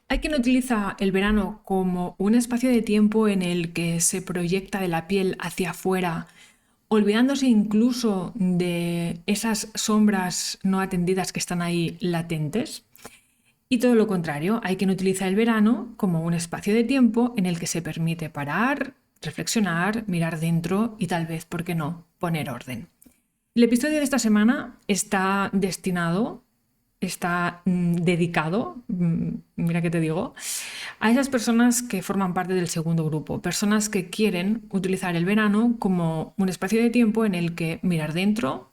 Hay quien utiliza el verano como un espacio de tiempo en el que se proyecta de la piel hacia afuera, olvidándose incluso de esas sombras no atendidas que están ahí latentes. Y todo lo contrario, hay quien utiliza el verano como un espacio de tiempo en el que se permite parar, reflexionar, mirar dentro y tal vez, ¿por qué no?, poner orden. El episodio de esta semana está dedicado, mira que te digo, a esas personas que forman parte del segundo grupo, personas que quieren utilizar el verano como un espacio de tiempo en el que mirar dentro,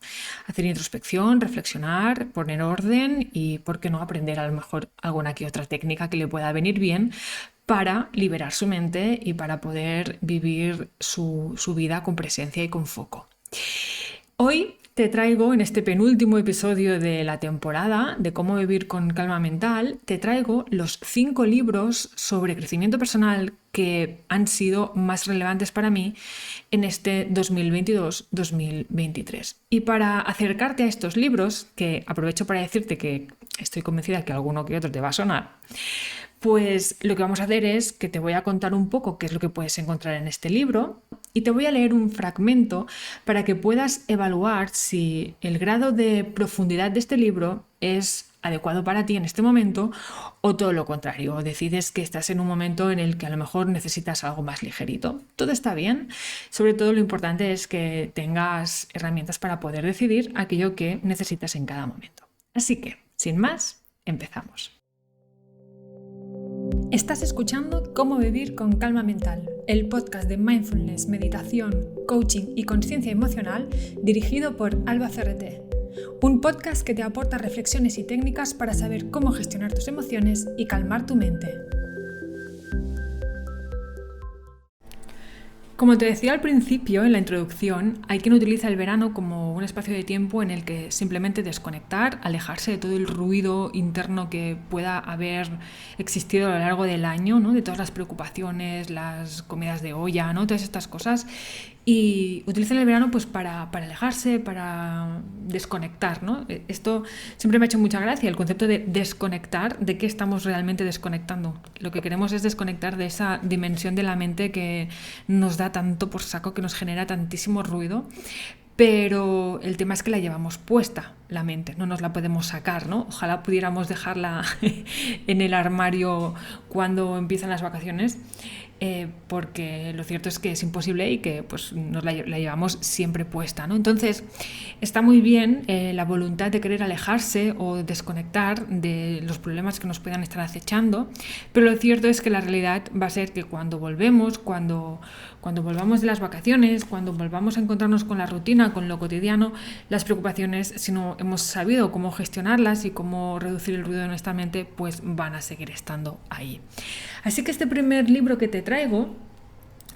hacer introspección, reflexionar, poner orden y, ¿por qué no?, aprender a lo mejor alguna que otra técnica que le pueda venir bien para liberar su mente y para poder vivir su vida con presencia y con foco. Hoy te traigo, en este penúltimo episodio de la temporada de cómo vivir con calma mental, te traigo los 5 libros sobre crecimiento personal que han sido más relevantes para mí en este 2022-2023. Y para acercarte a estos libros, que aprovecho para decirte que estoy convencida que alguno que otro te va a sonar, pues lo que vamos a hacer es que te voy a contar un poco qué es lo que puedes encontrar en este libro y te voy a leer un fragmento para que puedas evaluar si el grado de profundidad de este libro es adecuado para ti en este momento o todo lo contrario, o decides que estás en un momento en el que a lo mejor necesitas algo más ligerito. Todo está bien, sobre todo lo importante es que tengas herramientas para poder decidir aquello que necesitas en cada momento. Así que, sin más, empezamos. Estás escuchando Cómo vivir con calma mental, el podcast de mindfulness, meditación, coaching y conciencia emocional dirigido por Alba Ferreté. Un podcast que te aporta reflexiones y técnicas para saber cómo gestionar tus emociones y calmar tu mente. Como te decía al principio, en la introducción, hay quien utiliza el verano como un espacio de tiempo en el que simplemente desconectar, alejarse de todo el ruido interno que pueda haber existido a lo largo del año, ¿no?, de todas las preocupaciones, las comidas de olla, ¿no?, todas estas cosas. Y utilizan el verano pues para alejarse, para desconectar, ¿no? Esto siempre me ha hecho mucha gracia, el concepto de desconectar, de qué estamos realmente desconectando. Lo que queremos es desconectar de esa dimensión de la mente que nos da tanto por saco, que nos genera tantísimo ruido, pero el tema es que la llevamos puesta, la mente, no nos la podemos sacar, ¿no? Ojalá pudiéramos dejarla en el armario cuando empiezan las vacaciones, porque lo cierto es que es imposible y que pues nos la llevamos siempre puesta, ¿no? Entonces está muy bien la voluntad de querer alejarse o desconectar de los problemas que nos puedan estar acechando, pero lo cierto es que la realidad va a ser que cuando volvemos, cuando volvamos de las vacaciones, cuando volvamos a encontrarnos con la rutina, con lo cotidiano, las preocupaciones, si no hemos sabido cómo gestionarlas y cómo reducir el ruido de nuestra mente, pues van a seguir estando ahí. Así que este primer libro que te traigo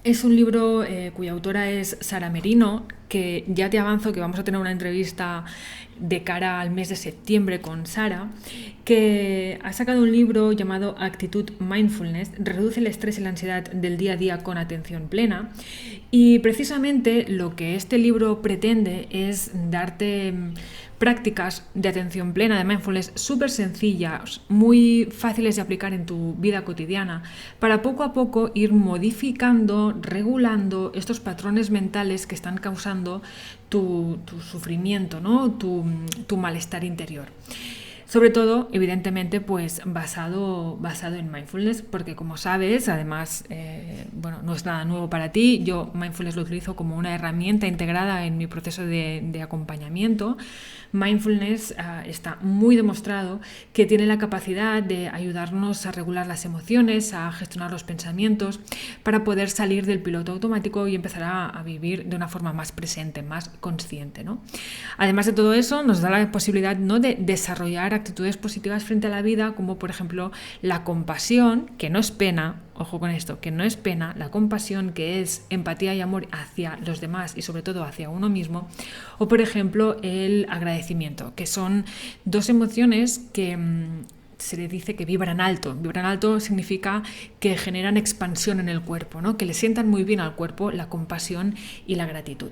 es un libro cuya autora es Sara Merino, que ya te avanzo que vamos a tener una entrevista de cara al mes de septiembre con Sara, que ha sacado un libro llamado Actitud Mindfulness, reduce el estrés y la ansiedad del día a día con atención plena. Y precisamente lo que este libro pretende es darte prácticas de atención plena, de mindfulness, súper sencillas, muy fáciles de aplicar en tu vida cotidiana, para poco a poco ir modificando, regulando estos patrones mentales que están causando tu sufrimiento, ¿no?, tu malestar interior. Sobre todo, evidentemente, pues basado en mindfulness, porque como sabes, además, no es nada nuevo para ti. Yo mindfulness lo utilizo como una herramienta integrada en mi proceso de acompañamiento. Mindfulness está muy demostrado que tiene la capacidad de ayudarnos a regular las emociones, a gestionar los pensamientos, para poder salir del piloto automático y empezar a vivir de una forma más presente, más consciente, ¿no? Además de todo eso, nos da la posibilidad, ¿no?, de desarrollar actitudes positivas frente a la vida, como por ejemplo la compasión, que no es pena, ojo con esto, que no es pena, la compasión, que es empatía y amor hacia los demás y sobre todo hacia uno mismo, o por ejemplo el agradecimiento, que son dos emociones que se le dice que vibran alto. Vibran alto significa que generan expansión en el cuerpo, ¿no?, que le sientan muy bien al cuerpo la compasión y la gratitud.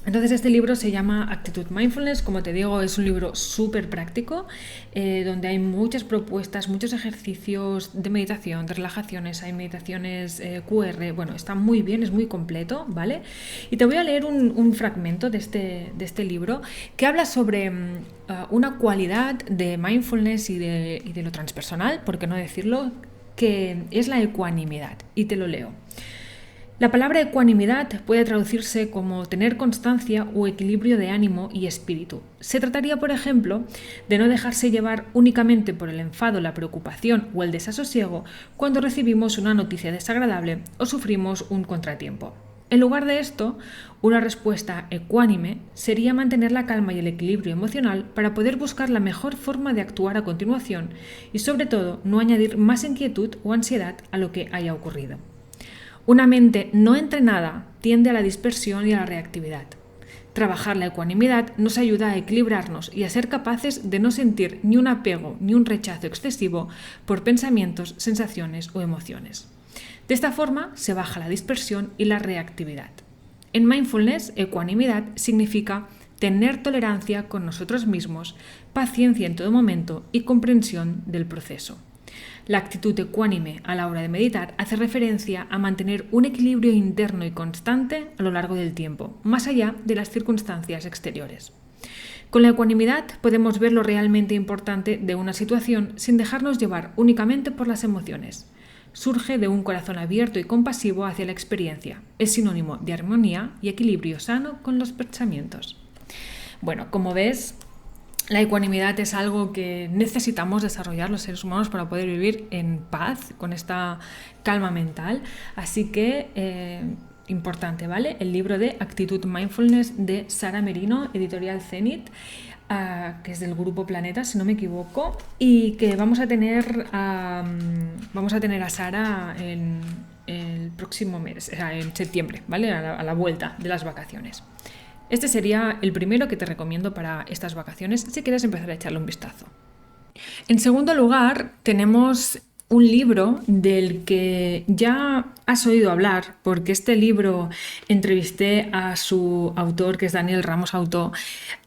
Entonces este libro se llama Actitud Mindfulness, como te digo, es un libro súper práctico, donde hay muchas propuestas, muchos ejercicios de meditación, de relajaciones, hay meditaciones QR, bueno, está muy bien, es muy completo, ¿vale? Y te voy a leer un fragmento de este libro que habla sobre una cualidad de mindfulness y de lo transpersonal, por qué no decirlo, que es la ecuanimidad, y te lo leo. La palabra ecuanimidad puede traducirse como tener constancia o equilibrio de ánimo y espíritu. Se trataría, por ejemplo, de no dejarse llevar únicamente por el enfado, la preocupación o el desasosiego cuando recibimos una noticia desagradable o sufrimos un contratiempo. En lugar de esto, una respuesta ecuánime sería mantener la calma y el equilibrio emocional para poder buscar la mejor forma de actuar a continuación y, sobre todo, no añadir más inquietud o ansiedad a lo que haya ocurrido. Una mente no entrenada tiende a la dispersión y a la reactividad. Trabajar la ecuanimidad nos ayuda a equilibrarnos y a ser capaces de no sentir ni un apego ni un rechazo excesivo por pensamientos, sensaciones o emociones. De esta forma se baja la dispersión y la reactividad. En mindfulness, ecuanimidad significa tener tolerancia con nosotros mismos, paciencia en todo momento y comprensión del proceso. La actitud ecuánime a la hora de meditar hace referencia a mantener un equilibrio interno y constante a lo largo del tiempo, más allá de las circunstancias exteriores. Con la ecuanimidad podemos ver lo realmente importante de una situación sin dejarnos llevar únicamente por las emociones. Surge de un corazón abierto y compasivo hacia la experiencia. Es sinónimo de armonía y equilibrio sano con los pensamientos. Bueno, como ves, la ecuanimidad es algo que necesitamos desarrollar los seres humanos para poder vivir en paz, con esta calma mental. Así que, importante, ¿vale? El libro de Actitud Mindfulness de Sara Merino, editorial Zenit, que es del Grupo Planeta, si no me equivoco, y que vamos a tener a Sara en el próximo mes, o sea, en septiembre, ¿vale? A la vuelta de las vacaciones. Este sería el primero que te recomiendo para estas vacaciones si quieres empezar a echarle un vistazo. En segundo lugar, tenemos un libro del que ya has oído hablar, porque este libro entrevisté a su autor, que es Daniel Ramos Autó,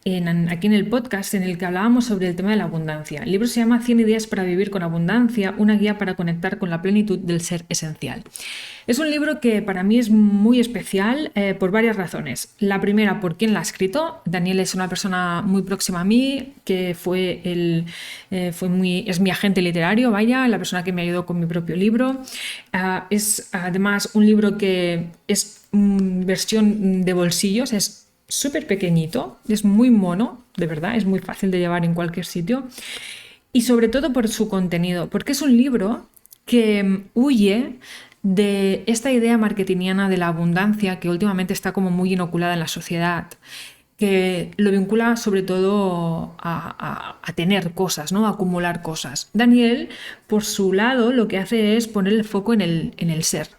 aquí en el podcast en el que hablábamos sobre el tema de la abundancia. El libro se llama 100 ideas para vivir con abundancia, una guía para conectar con la plenitud del ser esencial. Es un libro que para mí es muy especial por varias razones. La primera, por quién la ha escrito. Daniel es una persona muy próxima a mí, que es mi agente literario, vaya, la persona que me ayudó con mi propio libro. Es además un libro que es versión de bolsillos, es súper pequeñito, es muy mono, de verdad, es muy fácil de llevar en cualquier sitio. Y sobre todo por su contenido, porque es un libro que huye de esta idea marketingiana de la abundancia que últimamente está como muy inoculada en la sociedad, que lo vincula sobre todo a tener cosas, ¿no? A acumular cosas. Daniel, por su lado, lo que hace es poner el foco en el ser.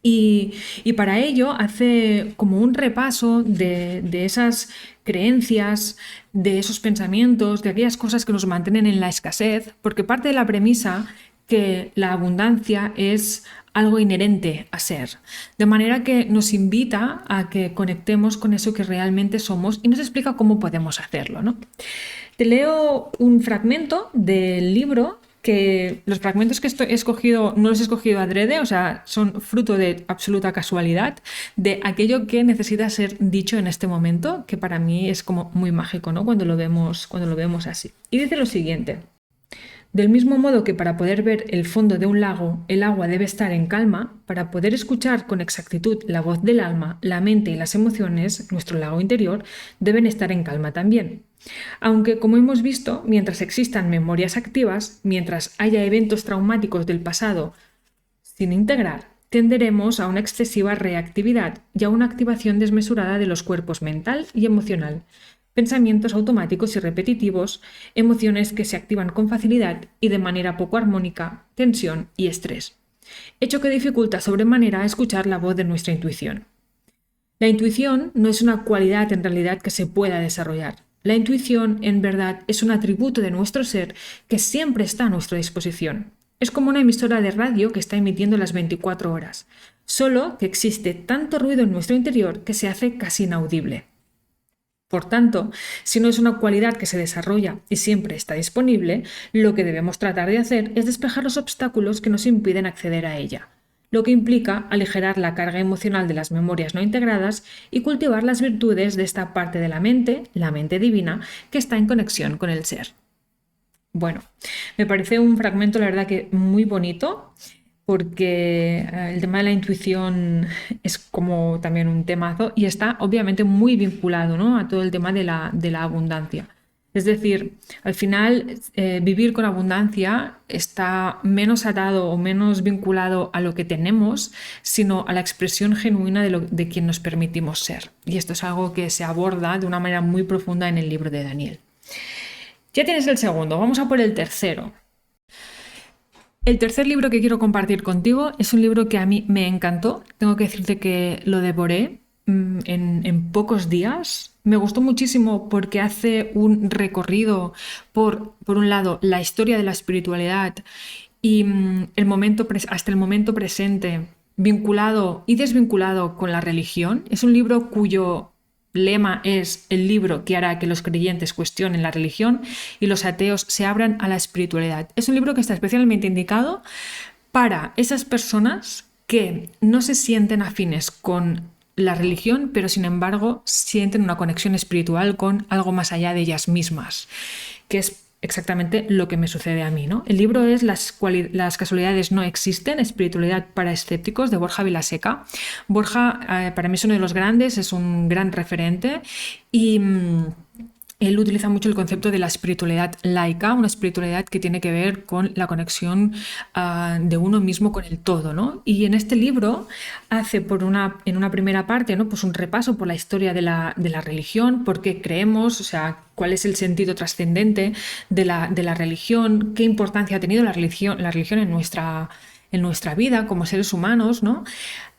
Y para ello hace como un repaso de esas creencias, de esos pensamientos, de aquellas cosas que nos mantienen en la escasez, porque parte de la premisa que la abundancia es algo inherente a ser, de manera que nos invita a que conectemos con eso que realmente somos y nos explica cómo podemos hacerlo, ¿no? Te leo un fragmento del libro, que los fragmentos que he escogido no los he escogido adrede, o sea, son fruto de absoluta casualidad, de aquello que necesita ser dicho en este momento, que para mí es como muy mágico, ¿no? Cuando lo vemos así. Y dice lo siguiente: del mismo modo que para poder ver el fondo de un lago, el agua debe estar en calma, para poder escuchar con exactitud la voz del alma, la mente y las emociones, nuestro lago interior, deben estar en calma también. Aunque, como hemos visto, mientras existan memorias activas, mientras haya eventos traumáticos del pasado sin integrar, tenderemos a una excesiva reactividad y a una activación desmesurada de los cuerpos mental y emocional, pensamientos automáticos y repetitivos, emociones que se activan con facilidad y de manera poco armónica, tensión y estrés, hecho que dificulta sobremanera escuchar la voz de nuestra intuición. La intuición no es una cualidad en realidad que se pueda desarrollar. La intuición, en verdad, es un atributo de nuestro ser que siempre está a nuestra disposición. Es como una emisora de radio que está emitiendo las 24 horas. solo que existe tanto ruido en nuestro interior que se hace casi inaudible. Por tanto, si no es una cualidad que se desarrolla y siempre está disponible, lo que debemos tratar de hacer es despejar los obstáculos que nos impiden acceder a ella, lo que implica aligerar la carga emocional de las memorias no integradas y cultivar las virtudes de esta parte de la mente divina, que está en conexión con el ser. Bueno, me parece un fragmento, la verdad, que muy bonito, porque el tema de la intuición es como también un temazo y está obviamente muy vinculado, ¿no?, a todo el tema de la abundancia. Es decir, al final vivir con abundancia está menos atado o menos vinculado a lo que tenemos, sino a la expresión genuina de quien nos permitimos ser. Y esto es algo que se aborda de una manera muy profunda en el libro de Daniel. Ya tienes el segundo, vamos a por el tercero. El tercer libro que quiero compartir contigo es un libro que a mí me encantó. Tengo que decirte que lo devoré en pocos días. Me gustó muchísimo porque hace un recorrido por un lado, la historia de la espiritualidad y hasta el momento presente, vinculado y desvinculado con la religión. Es un libro cuyo lema es el libro que hará que los creyentes cuestionen la religión y los ateos se abran a la espiritualidad. Es un libro que está especialmente indicado para esas personas que no se sienten afines con la religión, pero sin embargo sienten una conexión espiritual con algo más allá de ellas mismas, que es exactamente lo que me sucede a mí, ¿no? El libro es Las casualidades no existen, espiritualidad para escépticos, de Borja Vilaseca. Borja para mí es uno de los grandes, es un gran referente y él utiliza mucho el concepto de la espiritualidad laica, una espiritualidad que tiene que ver con la conexión de uno mismo con el todo, ¿no? Y en este libro hace en una primera parte, ¿no?, pues un repaso por la historia de la religión, por qué creemos, o sea, cuál es el sentido trascendente de la religión, qué importancia ha tenido la religión en nuestra vida como seres humanos, ¿no?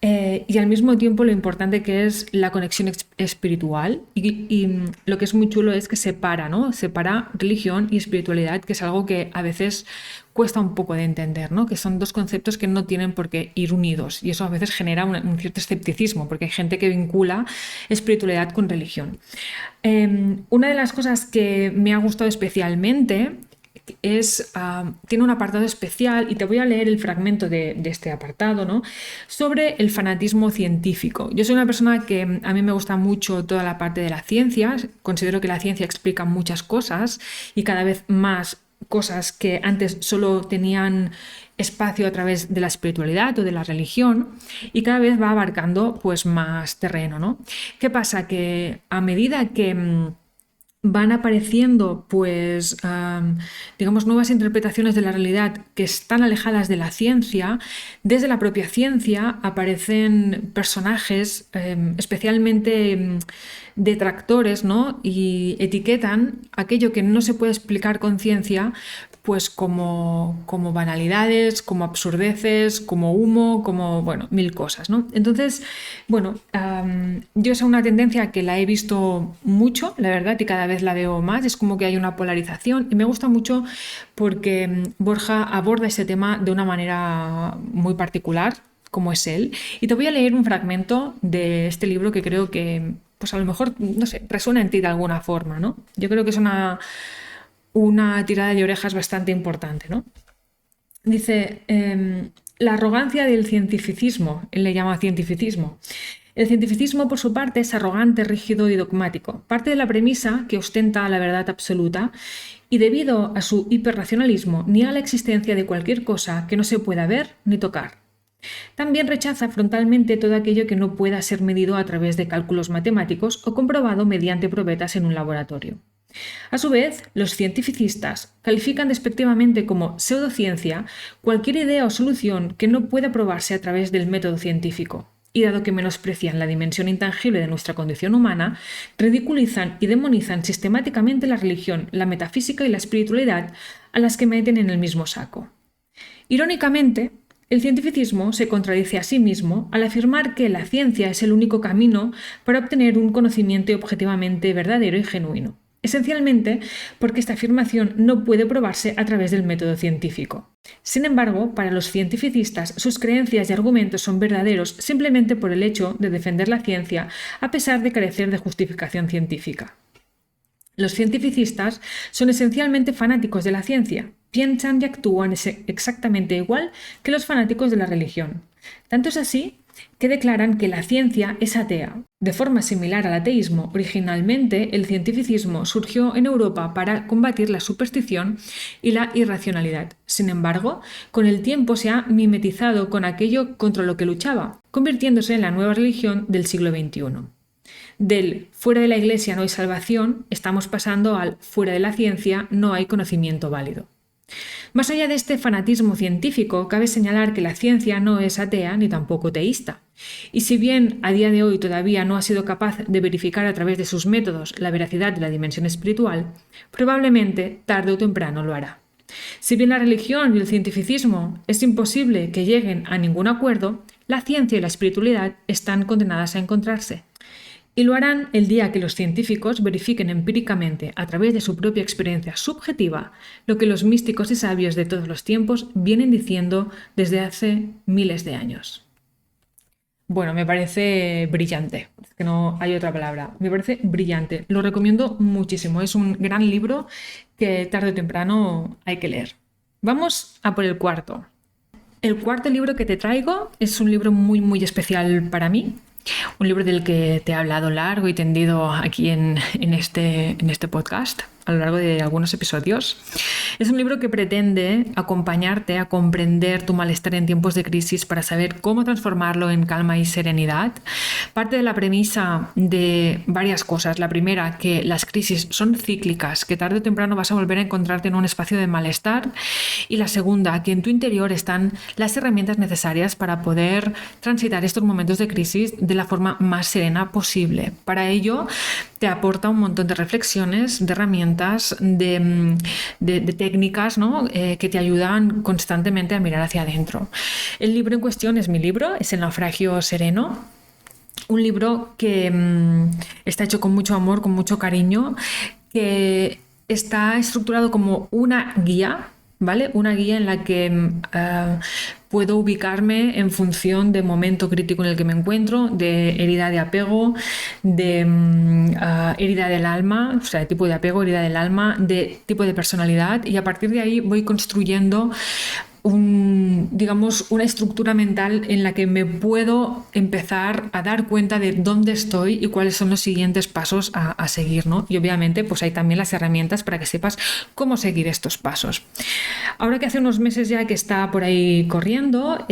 Y al mismo tiempo lo importante que es la conexión espiritual y lo que es muy chulo es que separa, ¿no?, separa religión y espiritualidad, que es algo que a veces cuesta un poco de entender, ¿no?, que son dos conceptos que no tienen por qué ir unidos y eso a veces genera un cierto escepticismo porque hay gente que vincula espiritualidad con religión. Una de las cosas que me ha gustado especialmente tiene un apartado especial y te voy a leer el fragmento de este apartado, ¿no?, sobre el fanatismo científico. Yo soy una persona que a mí me gusta mucho toda la parte de la ciencia, considero que la ciencia explica muchas cosas y cada vez más cosas que antes solo tenían espacio a través de la espiritualidad o de la religión y cada vez va abarcando pues más terreno, ¿no? ¿Qué pasa? Que a medida que van apareciendo pues digamos nuevas interpretaciones de la realidad que están alejadas de la ciencia, desde la propia ciencia aparecen personajes especialmente detractores, ¿no?, y etiquetan aquello que no se puede explicar con ciencia pues como banalidades, como absurdeces, como humo, como, bueno, mil cosas, ¿no? Entonces, bueno, yo es una tendencia que la he visto mucho, la verdad, y cada vez la veo más, es como que hay una polarización y me gusta mucho porque Borja aborda ese tema de una manera muy particular, como es él, y te voy a leer un fragmento de este libro que creo que, pues a lo mejor, no sé, resuena en ti de alguna forma, ¿no? Yo creo que es una tirada de orejas bastante importante, ¿no? Dice, la arrogancia del cientificismo, él le llama cientificismo. El cientificismo, por su parte, es arrogante, rígido y dogmático. Parte de la premisa que ostenta la verdad absoluta y debido a su hiperracionalismo niega la existencia de cualquier cosa que no se pueda ver ni tocar. También rechaza frontalmente todo aquello que no pueda ser medido a través de cálculos matemáticos o comprobado mediante probetas en un laboratorio. A su vez, los cientificistas califican despectivamente como pseudociencia cualquier idea o solución que no pueda probarse a través del método científico, y dado que menosprecian la dimensión intangible de nuestra condición humana, ridiculizan y demonizan sistemáticamente la religión, la metafísica y la espiritualidad, a las que meten en el mismo saco. Irónicamente, el cientificismo se contradice a sí mismo al afirmar que la ciencia es el único camino para obtener un conocimiento objetivamente verdadero y genuino. esencialmente porque esta afirmación no puede probarse a través del método científico. Sin embargo, para los cientificistas, sus creencias y argumentos son verdaderos simplemente por el hecho de defender la ciencia a pesar de carecer de justificación científica. Los cientificistas son esencialmente fanáticos de la ciencia, piensan y actúan exactamente igual que los fanáticos de la religión. Tanto es así que declaran que la ciencia es atea. De forma similar al ateísmo, originalmente el cientificismo surgió en Europa para combatir la superstición y la irracionalidad. Sin embargo, con el tiempo se ha mimetizado con aquello contra lo que luchaba, convirtiéndose en la nueva religión del siglo XXI. Del fuera de la Iglesia no hay salvación, estamos pasando al fuera de la ciencia no hay conocimiento válido. Más allá de este fanatismo científico, cabe señalar que la ciencia no es atea ni tampoco teísta. Y si bien a día de hoy todavía no ha sido capaz de verificar a través de sus métodos la veracidad de la dimensión espiritual, probablemente tarde o temprano lo hará. Si bien la religión y el cientificismo es imposible que lleguen a ningún acuerdo, la ciencia y la espiritualidad están condenadas a encontrarse. Y lo harán el día que los científicos verifiquen empíricamente, a través de su propia experiencia subjetiva, lo que los místicos y sabios de todos los tiempos vienen diciendo desde hace miles de años. Bueno, me parece brillante, es que no hay otra palabra, me parece brillante, lo recomiendo muchísimo, es un gran libro que tarde o temprano hay que leer. Vamos a por el cuarto. El cuarto libro que te traigo es un libro muy especial para mí. Un libro del que te he hablado largo y tendido aquí en este podcast a lo largo de algunos episodios. Es un libro que pretende acompañarte a comprender tu malestar en tiempos de crisis para saber cómo transformarlo en calma y serenidad. Parte de la premisa de varias cosas. La primera, que las crisis son cíclicas, que tarde o temprano vas a volver a encontrarte en un espacio de malestar. Y la segunda, que en tu interior están las herramientas necesarias para poder transitar estos momentos de crisis de la forma más serena posible. Para ello, te aporta un montón de reflexiones, de herramientas, de técnicas, ¿no? Que te ayudan constantemente a mirar hacia adentro. El libro en cuestión es mi libro, es El naufragio sereno. Un libro que está hecho con mucho amor, con mucho cariño, que está estructurado como una guía, ¿vale? Una guía en la que puedo ubicarme en función del momento crítico en el que me encuentro, de herida de apego, de herida del alma, o sea, de tipo de apego, herida del alma, de tipo de personalidad, y a partir de ahí voy construyendo una estructura mental en la que me puedo empezar a dar cuenta de dónde estoy y cuáles son los siguientes pasos a seguir, ¿no? Y obviamente pues hay también las herramientas para que sepas cómo seguir estos pasos. Ahora que hace unos meses ya que está por ahí corriendo,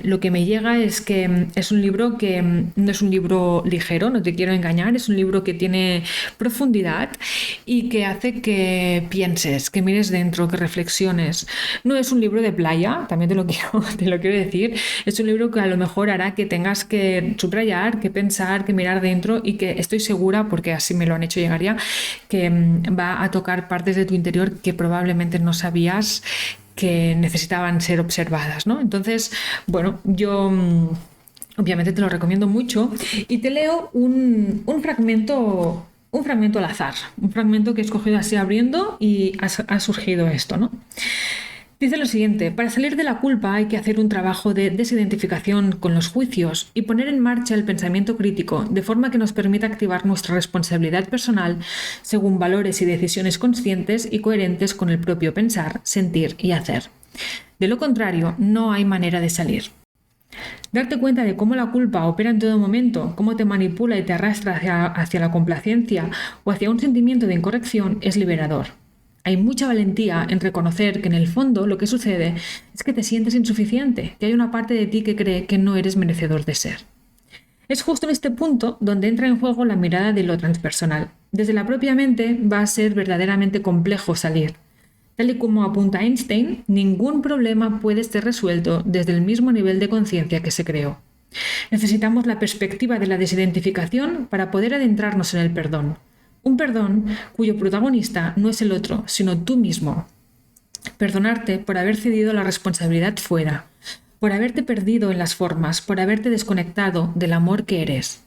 lo que me llega es que es un libro que no es un libro ligero, no te quiero engañar, es un libro que tiene profundidad y que hace que pienses, que mires dentro, que reflexiones. No es un libro de playa, también te lo quiero decir. Es un libro que a lo mejor hará que tengas que subrayar, que pensar, que mirar dentro, y que estoy segura, porque así me lo han hecho llegar ya, que va a tocar partes de tu interior que probablemente no sabías que necesitaban ser observadas, ¿no? Entonces, bueno, yo obviamente te lo recomiendo mucho y te leo un fragmento al azar, un fragmento que he escogido así abriendo y ha surgido esto, ¿no? Dice lo siguiente: para salir de la culpa hay que hacer un trabajo de desidentificación con los juicios y poner en marcha el pensamiento crítico de forma que nos permita activar nuestra responsabilidad personal según valores y decisiones conscientes y coherentes con el propio pensar, sentir y hacer. De lo contrario, no hay manera de salir. Darte cuenta de cómo la culpa opera en todo momento, cómo te manipula y te arrastra hacia la complacencia o hacia un sentimiento de incorrección es liberador. Hay mucha valentía en reconocer que en el fondo lo que sucede es que te sientes insuficiente, que hay una parte de ti que cree que no eres merecedor de ser. Es justo en este punto donde entra en juego la mirada de lo transpersonal. Desde la propia mente va a ser verdaderamente complejo salir. Tal y como apunta Einstein, ningún problema puede ser resuelto desde el mismo nivel de conciencia que se creó. Necesitamos la perspectiva de la desidentificación para poder adentrarnos en el perdón. Un perdón cuyo protagonista no es el otro, sino tú mismo. Perdonarte por haber cedido la responsabilidad fuera, por haberte perdido en las formas, por haberte desconectado del amor que eres.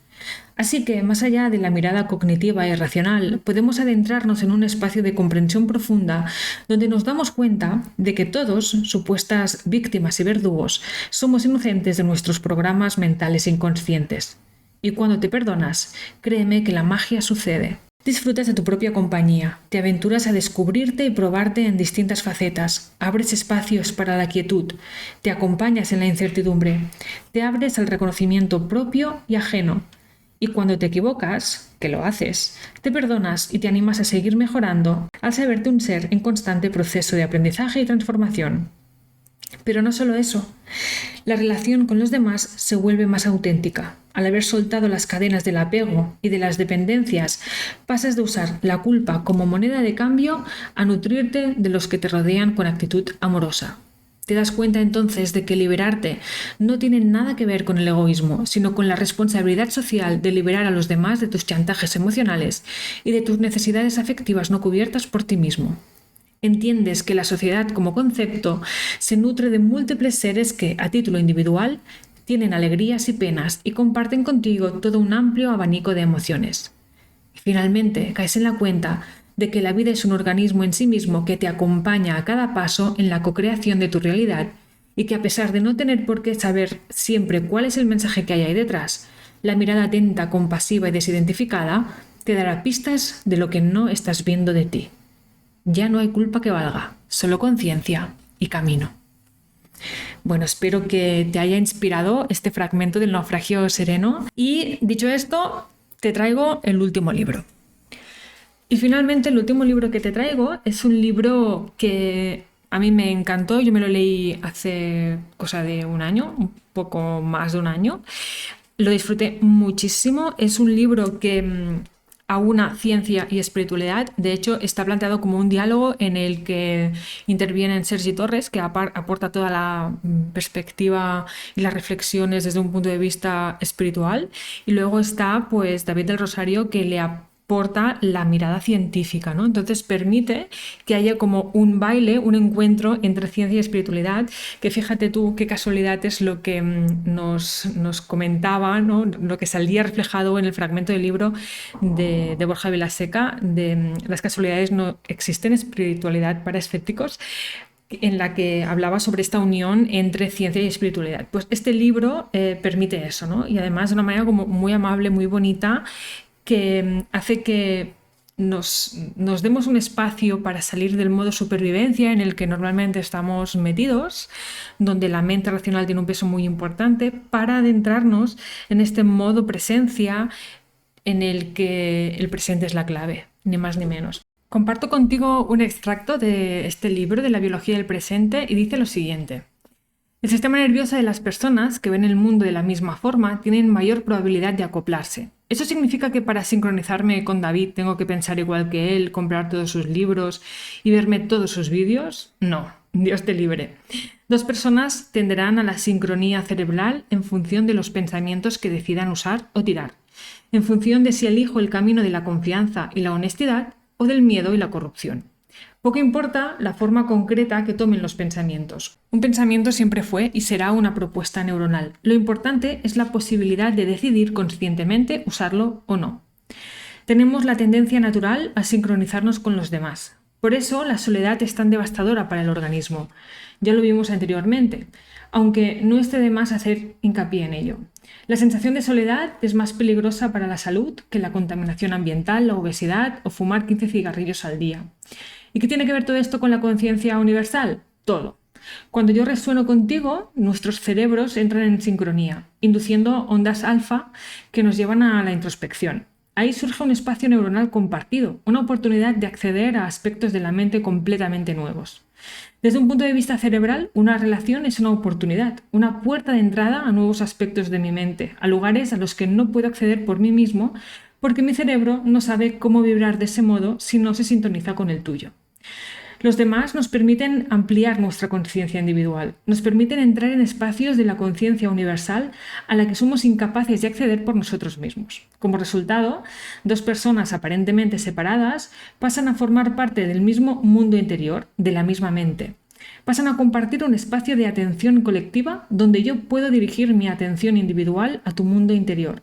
Así que, más allá de la mirada cognitiva y racional, podemos adentrarnos en un espacio de comprensión profunda donde nos damos cuenta de que todos, supuestas víctimas y verdugos, somos inocentes de nuestros programas mentales inconscientes. Y cuando te perdonas, créeme que la magia sucede. Disfrutas de tu propia compañía, te aventuras a descubrirte y probarte en distintas facetas, abres espacios para la quietud, te acompañas en la incertidumbre, te abres al reconocimiento propio y ajeno. Y cuando te equivocas, que lo haces, te perdonas y te animas a seguir mejorando al saberte un ser en constante proceso de aprendizaje y transformación. Pero no solo eso, la relación con los demás se vuelve más auténtica. Al haber soltado las cadenas del apego y de las dependencias, pasas de usar la culpa como moneda de cambio a nutrirte de los que te rodean con actitud amorosa. Te das cuenta entonces de que liberarte no tiene nada que ver con el egoísmo, sino con la responsabilidad social de liberar a los demás de tus chantajes emocionales y de tus necesidades afectivas no cubiertas por ti mismo. Entiendes que la sociedad como concepto se nutre de múltiples seres que, a título individual, tienen alegrías y penas y comparten contigo todo un amplio abanico de emociones. Y finalmente, caes en la cuenta de que la vida es un organismo en sí mismo que te acompaña a cada paso en la cocreación de tu realidad y que, a pesar de no tener por qué saber siempre cuál es el mensaje que hay ahí detrás, la mirada atenta, compasiva y desidentificada te dará pistas de lo que no estás viendo de ti. Ya no hay culpa que valga, solo conciencia y camino. Bueno, espero que te haya inspirado este fragmento del naufragio sereno y, dicho esto, te traigo el último libro. Y finalmente el último libro que te traigo es un libro que a mí me encantó. Yo me lo leí hace cosa de un año, un poco más de un año. Lo disfruté muchísimo. Es un libro que aúna ciencia y espiritualidad. De hecho, está planteado como un diálogo en el que intervienen Sergi Torres, que aporta toda la perspectiva y las reflexiones desde un punto de vista espiritual. Y luego está pues David del Rosario, que le aporta la mirada científica, ¿no? Entonces permite que haya como un baile, un encuentro entre ciencia y espiritualidad, que fíjate tú qué casualidad es lo que nos comentaba, ¿no? Lo que salía reflejado en el fragmento del libro de Borja Vilaseca, de las casualidades no existen, espiritualidad para escépticos, en la que hablaba sobre esta unión entre ciencia y espiritualidad. Pues este libro permite eso, ¿no? Y además de una manera como muy amable, muy bonita, que hace que nos demos un espacio para salir del modo supervivencia en el que normalmente estamos metidos, donde la mente racional tiene un peso muy importante, para adentrarnos en este modo presencia en el que el presente es la clave, ni más ni menos. Comparto contigo un extracto de este libro de la biología del presente y dice lo siguiente. El sistema nervioso de las personas que ven el mundo de la misma forma tienen mayor probabilidad de acoplarse. ¿Eso significa que para sincronizarme con David tengo que pensar igual que él, comprar todos sus libros y verme todos sus vídeos? No, Dios te libre. Dos personas tenderán a la sincronía cerebral en función de los pensamientos que decidan usar o tirar, en función de si elijo el camino de la confianza y la honestidad o del miedo y la corrupción. Poco importa la forma concreta que tomen los pensamientos. Un pensamiento siempre fue y será una propuesta neuronal. Lo importante es la posibilidad de decidir conscientemente usarlo o no. Tenemos la tendencia natural a sincronizarnos con los demás. Por eso la soledad es tan devastadora para el organismo. Ya lo vimos anteriormente, aunque no esté de más hacer hincapié en ello. La sensación de soledad es más peligrosa para la salud que la contaminación ambiental, la obesidad o fumar 15 cigarrillos al día. ¿Y qué tiene que ver todo esto con la conciencia universal? Todo. Cuando yo resueno contigo, nuestros cerebros entran en sincronía, induciendo ondas alfa que nos llevan a la introspección. Ahí surge un espacio neuronal compartido, una oportunidad de acceder a aspectos de la mente completamente nuevos. Desde un punto de vista cerebral, una relación es una oportunidad, una puerta de entrada a nuevos aspectos de mi mente, a lugares a los que no puedo acceder por mí mismo, porque mi cerebro no sabe cómo vibrar de ese modo si no se sintoniza con el tuyo. Los demás nos permiten ampliar nuestra conciencia individual, nos permiten entrar en espacios de la conciencia universal a la que somos incapaces de acceder por nosotros mismos. Como resultado, dos personas aparentemente separadas pasan a formar parte del mismo mundo interior, de la misma mente. Pasan a compartir un espacio de atención colectiva donde yo puedo dirigir mi atención individual a tu mundo interior.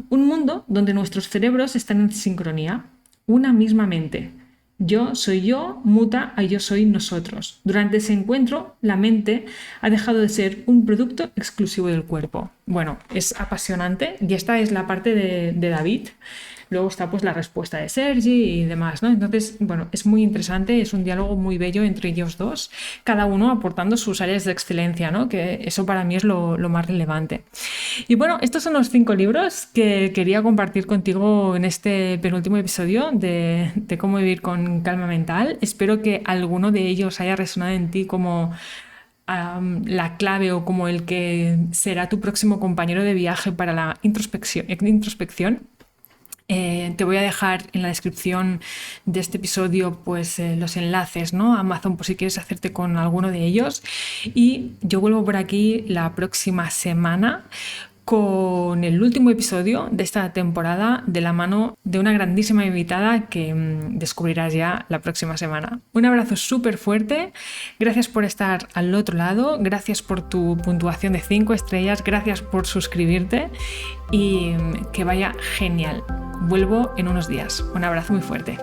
Un mundo donde nuestros cerebros están en sincronía, una misma mente. Yo soy yo, muta a yo soy nosotros. Durante ese encuentro, la mente ha dejado de ser un producto exclusivo del cuerpo. Bueno, es apasionante y esta es la parte de David. Luego está pues la respuesta de Sergi y demás, ¿no? Entonces, bueno, es muy interesante, es un diálogo muy bello entre ellos dos, cada uno aportando sus áreas de excelencia, ¿no? Que eso para mí es lo más relevante. Y bueno, estos son los 5 libros que quería compartir contigo en este penúltimo episodio de cómo vivir con calma mental. Espero que alguno de ellos haya resonado en ti como la clave o como el que será tu próximo compañero de viaje para la introspección. Te voy a dejar en la descripción de este episodio pues los enlaces, ¿no? A Amazon por si quieres hacerte con alguno de ellos. Y yo vuelvo por aquí la próxima semana con el último episodio de esta temporada de la mano de una grandísima invitada que descubrirás ya la próxima semana. Un abrazo súper fuerte, gracias por estar al otro lado, gracias por tu puntuación de 5 estrellas, gracias por suscribirte y que vaya genial. Vuelvo en unos días. Un abrazo muy fuerte.